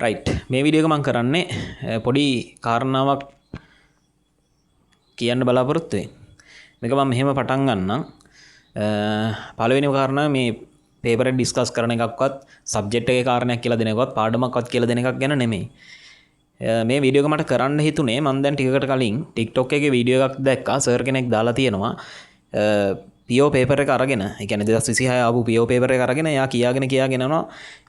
Right මේ video එක මම කරන්නේ පොඩි කාරණාවක් කියන්න බලාපොරොත්තු වෙන්නේ. මේක මම මෙහෙම පටන් ගන්නම්. පළවෙනිම කාරණා මේ පේපර් එක ඩිස්කස් කරන එකක්වත් සබ්ජෙක්ට් එකේ කාරණයක් කියලා දෙන එකක්වත් පාඩමක්වත් කියලා දෙන එකක් ගැන නෙමෙයි. මේ වීඩියෝ එක මට කරන්න හිතුනේ මම දැන් ටිකකට කලින් TikTok එකේ වීඩියෝ එකක් දැක්කා. සර් කෙනෙක් දාලා තියෙනවා. PO පේපර් එක අරගෙන, ඒ කියන්නේ 2026 ආපු PO පේපර් එක අරගෙන එයා කියාගෙන යනවා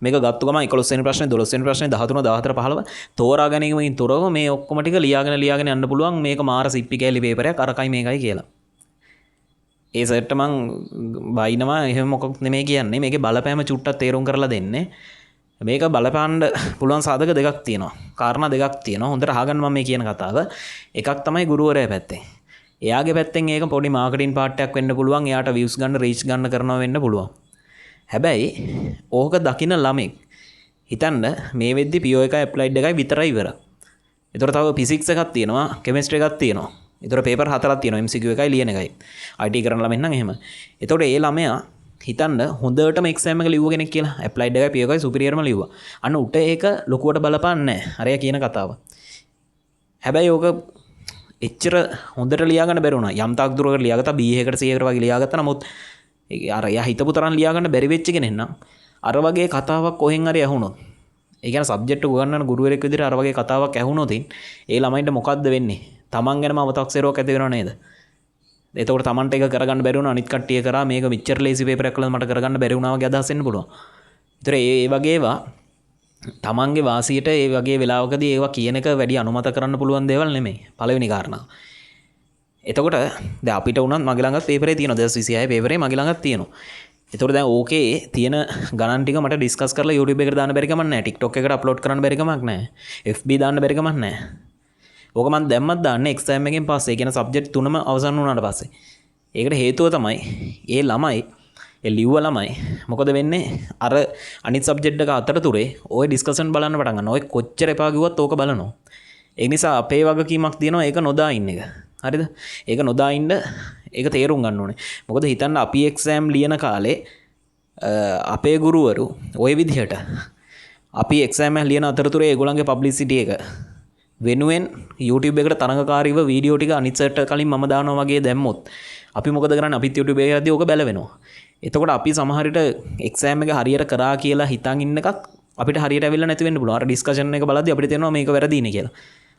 මේක ගත්ත ගමන් 11 වෙනි ප්‍රශ්නේ 12 වෙනි ප්‍රශ්නේ 13 14 15 තෝරා ගැනීමකින් තොරව මේ ඔක්කොම ටික ලියාගෙන යන්න පුළුවන් මේක මාර සිප්පි කැලි පේපරයක් අරකයි මේකයි කියලා. ඒ සර්ට මං බයිනවා එහෙම මොකක් නෙමෙයි කියන්නේ. මේකේ බලපෑම චුට්ටක් තේරුම් කරලා දෙන්නේ. මේක බලපාන්න පුළුවන් සාධක දෙකක් තියෙනවා. කාරණා දෙකක් තියෙනවා. හොඳට අහගන්න මම මේ කියන කතාව. එකක් තමයි ගුරුවරයා පැත්තෙන්. එයාගේ පැත්තෙන් ඒක පොඩි මාකටිං පාර්ට් එකක් වෙන්න පුළුවන්. එයාට views ගන්න, reach ගන්න කරනවා වෙන්න පුළුවන්. හැබැයි ඕක දකින්න ළමෙක් හිතන්න මේ වෙද්දි PO එකයි applied එකයි විතරයි ඉවර. ඒතර තව physics එකක් තියෙනවා, chemistry එකක් තියෙනවා. ඒතර paper 4ක් තියෙනවා, MCQ එකයි ලියන එකයි. IT කරන ළමෙන් නම් එහෙම. ඒතකොට ඒ ළමයා හිතන්න හොඳටම එක්සෑම් එක ලිව්ව කෙනෙක් කියලා. applied එකයි PO එකයි superiorම ලිව්වා. අන්න උට ඒක ලොකුවට බලපාන්නේ නැහැ. අරයා කියන කතාව. හැබැයි ඕක එච්චර හොඳට ලියාගන්න බැරි වුණා. යම් තාක් දුරකට ලියාගත්තා BA එකට C එකට වගේ ලියාගත්තා. නමුත් අර එයා හිතපු තරම් ලියාගන්න බැරි වෙච්ච කෙනෙක් නම් අර වගේ කතාවක් කොහෙන් හරි ඇහුනොත්, ඒ කියන්නේ සබ්ජෙක්ට් උගන්වන ගුරුවරයෙක් විදිහට අර වගේ කතාවක් ඇහුනොත් ඒ ළමයින්ට මොකද්ද වෙන්නේ? තමන් ගැනම අවතක්සේරුවක් ඇති වෙනව නේද? එතකොට තමන්ට ඒක කරගන්න බැරි වුණා. අනිත් කට්ටිය කරා මේක මෙච්චර ලේසි පේපර් එකක් මට කරගන්න බැරි වුණා වගේ අදහස් එන්න පුළුවන්. ඒතර ඒ වගේ ඒවා තමන්ගේ වාසියට ඒ වගේ වෙලාවකදී ඒවා කියන එක වැඩි අනුමත කරන්න පුළුවන් දේවල් නෙමෙයි. පළවෙනි කාරණා. එතකොට දැන් අපිට උනත් මගේ ළඟත් පේපරේ තියෙනවා 2026 පේපරේ මගේ ළඟත් තියෙනවා. එතකොට දැන් ඕකේ තියෙන ගණන් ටික මට ඩිස්කස් කරලා YouTube එකට දාන්න බැරි කමක් නැහැ. TikTok එකට අප්ලෝඩ් කරන්න බැරි කමක් නැහැ. FB දාන්න බැරි කමක් නැහැ. ඕක මම දැම්මත් දාන්නේ එක්සෑම් එකෙන් පස්සේ. ඒ කියන්නේ සබ්ජෙක්ට් තුනම අවසන් වුණාට පස්සේ. ඒකට හේතුව තමයි ඒ ළමයි ඒ ලිව්ව ළමයි මොකද වෙන්නේ අර අනිත් සබ්ජෙක්ට් එක අතරතුරේ ওই ඩිස්කෂන් බලන්න පටන් ගන්නවා. ඔය කොච්චර එපා කිව්වත් ඕක බලනවා. ඒ නිසා අපේ වගකීමක් තියෙනවා ඒක නොදා ඉන්න එක. හරිද? ඒක නොදා ඉන්න ඒක තේරුම් ගන්න ඕනේ. මොකද හිතන්න අපි එක්සෑම් ලියන කාලේ අපේ ගුරුවරු ওই විදිහට අපි එක්සෑම් එක ලියන අතරතුරේ ඒගොල්ලන්ගේ පබ්ලිසිටි එක වෙනුවෙන් YouTube එකට තරඟකාරීව වීඩියෝ ටික අනිත් සර්ට කලින් මම දානවා වගේ දැම්මොත් අපි මොකද කරන්නේ? අපිත් YouTube එකේදී ඕක බැලවෙනවා. එතකොට අපි සමහර විට එක්සෑම් එක හරියට කරා කියලා හිතන් ඉන්න එකක් අපිට හරියට ඇවිල්ලා නැති වෙන්න පුළුවන්. අර ඩිස්කෂන් එක බලද්දී අපිට තේරෙනවා මේක වැරදිනේ කියලා.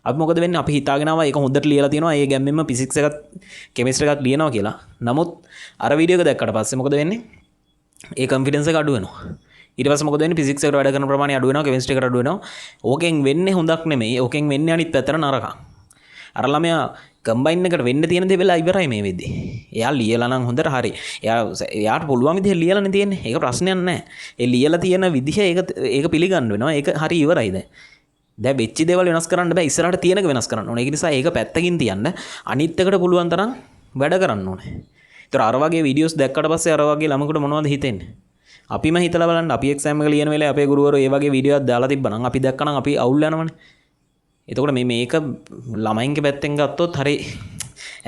අපි මොකද වෙන්නේ? අපි හිතාගෙන ආවා ඒක හොඳට ලියලා තියෙනවා. ඒ ගැම්මෙන්ම ෆිසික්ස් එකත් කෙමිස්ට්‍රි එකත් ලියනවා කියලා. නමුත් අර වීඩියෝ එක දැක්කට පස්සේ මොකද වෙන්නේ? ඒ කොන්ෆිඩන්ස් එක අඩු වෙනවා. ඊට පස්සේ මොකද වෙන්නේ? ෆිසික්ස් එකට වැඩ කරන ප්‍රමාණය අඩු වෙනවා, කෙමිස්ට්‍රි එකට අඩු වෙනවා. ඕකෙන් වෙන්නේ හොඳක් නෙමෙයි. ඕකෙන් වෙන්නේ අනිත් පැත්තට නරකක්. අර ළමයා කම්බයින් එකට වෙන්න තියෙන දේ වෙලා ඉවරයි මේ වෙද්දි. එයා ලියලා නම් හොඳට හරි. එයාට පුළුවන් විදිහට ලියලානේ තියෙන්නේ. ඒක ප්‍රශ්නයක් නැහැ. ඒ ලියලා තියෙන විදිහ ඒක පිළිගන්න වෙනවා. ඒක හරි ඉවරයි දැන්. දැන් වෙච්ච දේවල් වෙනස් කරන්න බෑ. ඉස්සරහට තියෙනක වෙනස් කරන්න ඕනේ. ඒක නිසා ඒක පැත්තකින් තියන්න අනිත් එකට පුළුවන් තරම් වැඩ කරන්න ඕනේ. ඒතර අර වගේ වීඩියෝස් දැක්කට පස්සේ අර වගේ ළමකට මොනවද හිතෙන්නේ? අපිම හිතලා බලන්න අපි එක්සෑම් එක ලියන වෙලාවේ අපේ ගුරුවරු ඒ වගේ වීඩියෝ එකක් දාලා තිබ්බනම් අපි දැක්කනම් අපි අවුල් යනවනේ. එතකොට මේක ළමයින්ගේ පැත්තෙන් ගත්තොත් හරි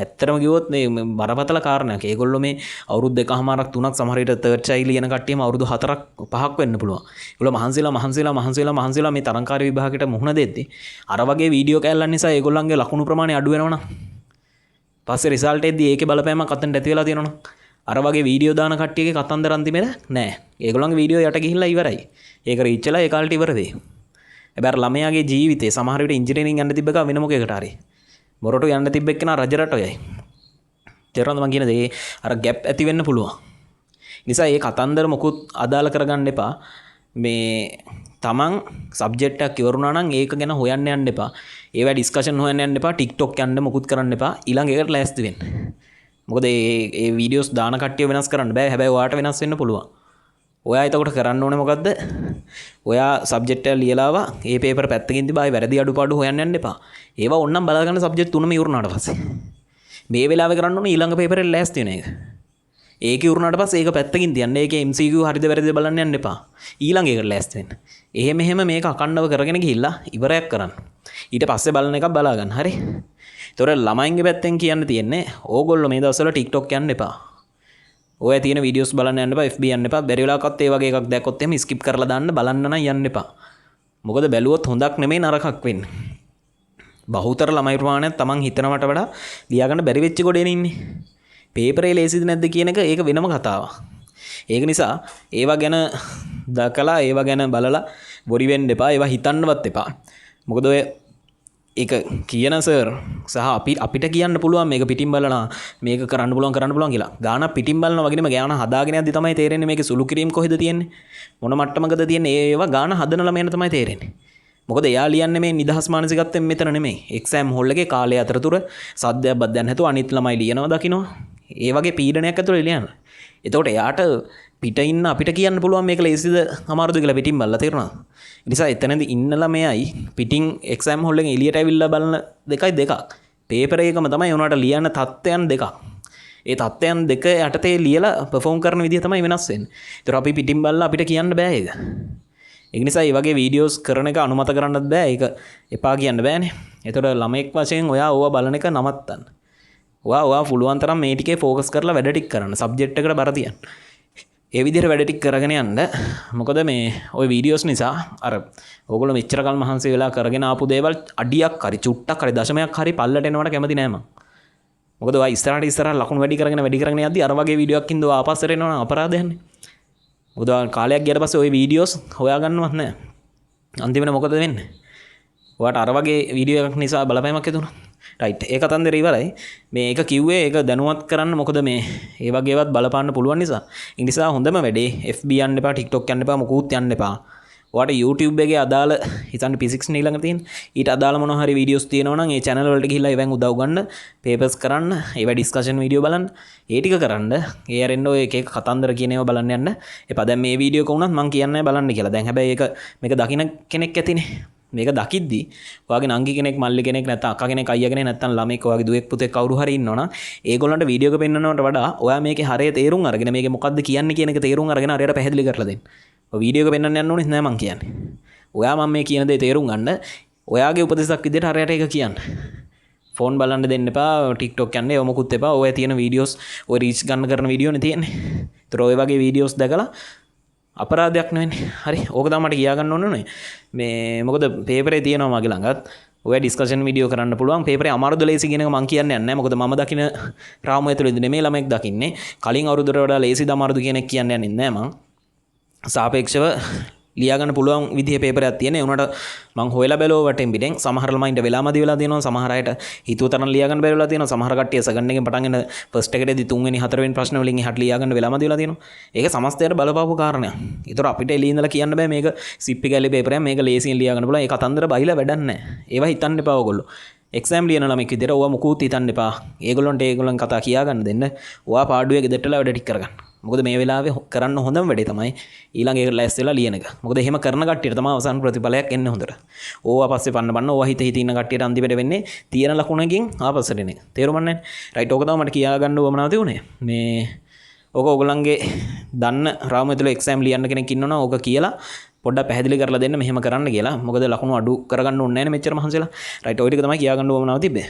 ඇත්තටම කිව්වොත් මේ බරපතල කාරණයක්. ඒගොල්ලෝ මේ අවුරුදු 2කමාරක් 3ක් සමහර විට තර්ඩ් චයිල්ඩ් ලියන කට්ටියම අවුරුදු 4ක් 5ක් වෙන්න පුළුවන්. ඒගොල්ලෝ මහන්සිලා මේ තරංකාරී විභාගයට මුහුණ දෙද්දි අර වගේ වීඩියෝ කැල්ලන් නිසා ඒගොල්ලන්ගේ ලකුණු ප්‍රමාණය අඩු වෙනවනම් පස්සේ රිසල්ට් එකේදී ඒකේ බලපෑමක් අතෙන්ට ඇති වෙලා තියෙනවනම් අර වගේ වීඩියෝ දාන කට්ටියගේ කතන්දර අන්තිමේට නෑ. ඒගොල්ලන්ගේ වීඩියෝ යට ගිහිල්ලා ඉවරයි. ඒක රීච්චලා ඒ කාලේට ඉවර වෙයි. හැබැයි ළමයාගේ ජීවිතේ සමහර විට ඉන්ජිනියරින් යන්න තිබ්බ එක වෙන මොකේකට හරි මොරටු යන්න තිබ්බ එක්කන රජ රටයයි. තේරුණාද මං කියන දේ? අර ગેප් ඇති වෙන්න පුළුවන්. නිසා මේ කතන්දර මොකුත් අදාළ කරගන්න එපා. මේ තමන් සබ්ජෙක්ට් එකක් ඉවරුණා නම් ඒක ගැන හොයන්න යන්න එපා. ඒවා ඩිස්කෂන් හොයන්න යන්න එපා. TikTok යන්න මොකුත් කරන්න එපා. ඊළඟ එකට ලෑස්ති වෙන්න. මොකද මේ වීඩියෝස් දාන කට්ටිය වෙනස් කරන්න බෑ. හැබැයි ඔයාට වෙනස් වෙන්න පුළුවන්. ඔයා එතකොට කරන්න ඕනේ මොකද්ද? ඔයා සබ්ජෙක්ට් එක ලියලාවා ඒ පේපර් පැත්තකින් තිබා ඒ වැරදි අඩුපාඩු හොයන්න යන්න එපා. ඒවා ඕන්නම් බලා ගන්න සබ්ජෙක්ට් තුනම ඉවරුනාට පස්සේ. මේ වෙලාවේ කරන්න ඕනේ ඊළඟ පේපරේ ලෑස්ති වෙන එක. ඒක ඉවරුනාට පස්සේ ඒක පැත්තකින් තියන්න. ඒකේ MCQ හරිද වැරදිද බලන්න යන්න එපා. ඊළඟ එකට ලෑස්ති වෙන්න. එහෙම මේක අකණ්ඩව කරගෙන ගිහිල්ලා ඉවරයක් කරන්න. ඊට පස්සේ බලන එකක් බලා ගන්න. හරි? ඒතොර ළමයින්ගේ පැත්තෙන් කියන්න තියෙන්නේ ඕගොල්ලෝ මේ දවස්වල TikTok යන්න එපා. ඔය තියෙන වීඩියෝස් බලන්න යන්න එපා. FB යන්න එපා. බැරි වෙලාවකත් ඒ වගේ එකක් දැක්කොත් එහෙම ස්කිප් කරලා දාන්න බලන්න නම් යන්න එපා. මොකද බැලුවොත් හොඳක් නෙමෙයි නරකක් වෙන්නේ. බහුතර ළමයි ප්‍රමාණයක් තමන් හිතනවට වඩා ලියාගන්න බැරි වෙච්ච කොටේනේ ඉන්නේ. පේපරේ ලේසිද නැද්ද කියන එක ඒක වෙනම කතාවක්. ඒක නිසා ඒවා ගැන දකලා ඒවා ගැන බලලා බොරි වෙන්න එපා. ඒවා හිතන්නවත් එපා. මොකද ඔය ඒක කියන සර් සහ අපිට කියන්න පුළුවන් මේක පිටින් බලලා මේක කරන්න පුළුවන් කියලා. ගාන පිටින් බලන වගේම ගාන හදාගෙන යද්දි තමයි තේරෙන්නේ මේකේ සුළු කිරීම කොහෙද තියෙන්නේ. මොන මට්ටමකද තියෙන්නේ. ඒවා ගාන හදන ළමයන්ට තමයි තේරෙන්නේ. මොකද එයා ලියන්නේ මේ නිදහස් මානසිකත්වයෙන් මෙතන නෙමෙයි. එක්සෑම් හෝල් එකේ කාලය අතරතුර සද්දයක් බද්දයක් නැතුව අනිත් ළමයි ලියනවා දකින්නවා. ඒ වගේ පීඩනයක් ඇතුළේ ලියන්න. එතකොට එයාට පිට ඉන්න අපිට කියන්න පුළුවන් මේක ලේසිද අමාරුද කියලා පිටින් බලලා තේරෙනවා. ඒ නිසා එතනදී ඉන්න ළමයයි පිටින් එක්සෑම් හෝල් එකෙන් එළියට ඇවිල්ලා බලන දෙකයි දෙකක්. පේපර් එකම තමයි උනාට ලියන්න තත්ත්වයන් දෙකක්. ඒ තත්ත්වයන් දෙක යටතේ ලියලා පර්ෆෝම් කරන විදිය තමයි වෙනස් වෙන්නේ. ඒතර අපි පිටින් බලලා අපිට කියන්න බෑ ඒක. ඒක නිසා මේ වගේ වීඩියෝස් කරන එක අනුමත කරන්නත් බෑ. ඒක එපා කියන්න බෑනේ. ඒතර ළමෙක් වශයෙන් ඔයා ඕවා බලන එක නවත්තන්න. ඔයා පුළුවන් තරම් මේ ටිකේ ફોකස් කරලා වැඩ ටික කරන්න. සබ්ජෙක්ට් එකට බර තියන්න. ඒ විදිහට වැඩ ටික කරගෙන යන්න. මොකද මේ ওই වීඩියෝස් නිසා අර ඕගොල්ලෝ මෙච්චර කල් මහන්සි වෙලා කරගෙන ආපු දේවල් අඩියක් හරි චුට්ටක් හරි දශමයක් හරි පල්ලට එනවට කැමති නෑ මම. මොකද ඔයා ඉස්සරහට ලකුණු වැඩි කරගෙන යද්දි අර වගේ වීඩියෝ එකක් ඉඳලා ආපස්සට එනවා නම් අපරාධයක්නේ. මොකද කාලයක් ගියට පස්සේ ওই වීඩියෝස් හොයාගන්නවත් නෑ. අන්තිමට මොකද වෙන්නේ? ඔයාට අර වගේ වීඩියෝ එකක් නිසා බලපෑමක් ඇතුණා. රයිට්. ඒ කතන්දරේ ඉවරයි. මේක කිව්වේ ඒක දැනුවත් කරන්න. මොකද මේ ඒ වගේවත් බලපාන්න පුළුවන් නිසා. ඒ නිසා හොඳම වැඩේ FB යන්න එපා, TikTok යන්න එපා, මොකුත් යන්න එපා. ඔයාට YouTube එකේ අදාළ හිතන්න P6 නේ ළඟ තියෙන. ඊට අදාළ මොනවා හරි වීඩියෝස් තියෙනවා නම් ඒ channel වලට ගිහිල්ලා ඒවෙන් උදව් ගන්න, papers කරන්න, ඒවා discussion වීඩියෝ බලන්න. ඒ ටික කරන්න. ඒ අරින්න ඔය එක එක කතන්දර කියන ඒවා බලන්න යන්න. එපා දැන් මේ වීඩියෝ එක වුණත් මම කියන්නේ බලන්න කියලා. දැන් හැබැයි මේක දකින්න කෙනෙක් ඇතිනේ. මේක දකිද්දි ඔයාගේ නංගි කෙනෙක් මල්ලි කෙනෙක් නැත්නම් අක්කා කෙනෙක් අයියා කෙනෙක් නැත්නම් ළමෙක් ඔයාගේ දුවෙක් පුතෙක් කවුරු හරි ඉන්නවනම් ඒගොල්ලන්ට වීඩියෝ එක පෙන්වනවට වඩා ඔයා මේකේ හරය තේරුම් අරගෙන මේකේ මොකද්ද කියන්නේ කියන එක තේරුම් අරගෙන හරියට පැහැදිලි කරලා දෙන්න. ඔය වීඩියෝ එක පෙන්වන්න යන්න ඕනේ නෑ මං කියන්නේ. ඔයා මම මේ කියන දේ තේරුම් ගන්න ඔයාගේ උපදෙසක් විදිහට හරියට ඒක කියන්න. ෆෝන් බලන්න දෙන්න එපා, TikTok යන්න ඒව මොකුත් එපා. ඔය තියෙන වීඩියෝස් ඔය රීච් ගන්න කරන වීඩියෝනේ තියෙන්නේ. ඒතර ඔය වගේ වීඩියෝස් දැකලා අපරාධයක් නෙවෙන්නේ. හරි. ඕක තමයි මට කියා ගන්න ඕනේ. මේ මොකද පේපරේ තියෙනවා මගේ ළඟත්. ඔය ඩිස්කෂන් වීඩියෝ කරන්න පුළුවන්. පේපරේ අමාරුද ලේසි කියන එක මම කියන්නේ නැහැ. මොකද මම දකින රාමුව ඇතුළේදී නෙමෙයි ළමෙක් දකින්නේ. කලින් අවුරුද්දට වඩා ලේසිද අමාරුද කියන එක කියන්නේ නැහැ මම. සාපේක්ෂව ලියාගන්න පුළුවන් විදිහේ පේපරයක් තියෙන. ඒ උනට මම හොයලා බැලුවා වටෙන් පිටෙන් සමහර ළමයින්ට වෙලාමදි වෙලා තියෙනවා. සමහර අයට හිතුව තරම් ලියාගන්න බැරි වෙලා තියෙනවා. සමහර කට්ටිය සෙකන්ඩ් එකෙන් පටන් ගෙන ෆස්ට් එකේදී තුන්වෙනි හතරවෙනි ප්‍රශ්න වලින් එහාට ලියාගන්න වෙලාමදි වෙලා තියෙනවා. ඒක සමස්තයට බලපාපු කාරණයක්. ඒතර අපිට එළිය ඉඳලා කියන්න බෑ මේක සිප්පි ගැලේ පේපරයක් මේක ලේසියෙන් ලියාගන්න පුළුවන්. ඒ කතන්දර බයිලා වැඩක් නැහැ. ඒවා හිතන්න එපා ඔයගොල්ලෝ. එක්සෑම් ලියන ළමෙක් විදිහට ඔයා මුකුත් හිතන්න එපා. ඒගොල්ලන් කතා කියා ගන්න දෙන්න. ඔයා පාඩුවේ ගෙදරටලා වැඩ ටික කරගන්න. මොකද මේ වෙලාවේ කරන්න හොඳම වැඩේ තමයි ඊළඟ එක ලෑස්ති වෙලා ලියන එක. මොකද එහෙම කරන කට්ටියට තමයි අවසාන ප්‍රතිඵලයක් එන්නේ හොඳට. ඕවා පස්සේ පන්න ඕවා හිත ඉන්න කට්ටියට අන්තිමට වෙන්නේ තියෙන ලකුණකින් ආපස්සට එන එක. තේරුම් ගන්න. රයිට් ඕක තමයි මට කියා ගන්න උවමනාව තියුනේ. මේ ඕක ඔයගොල්ලන්ගේ දන්න රාමුව ඇතුළේ එක්සෑම් ලියන්න කෙනෙක් ඉන්නවනම් ඕක කියලා පොඩ්ඩක් පැහැදිලි කරලා දෙන්න මෙහෙම කරන්න කියලා. මොකද ලකුණු අඩු කරගන්න ඕනේ නැහැ නේ මෙච්චර මහන්සිලා. රයිට් ඔය ටික තමයි කියා ගන්න උවමනාව තිබ්බේ.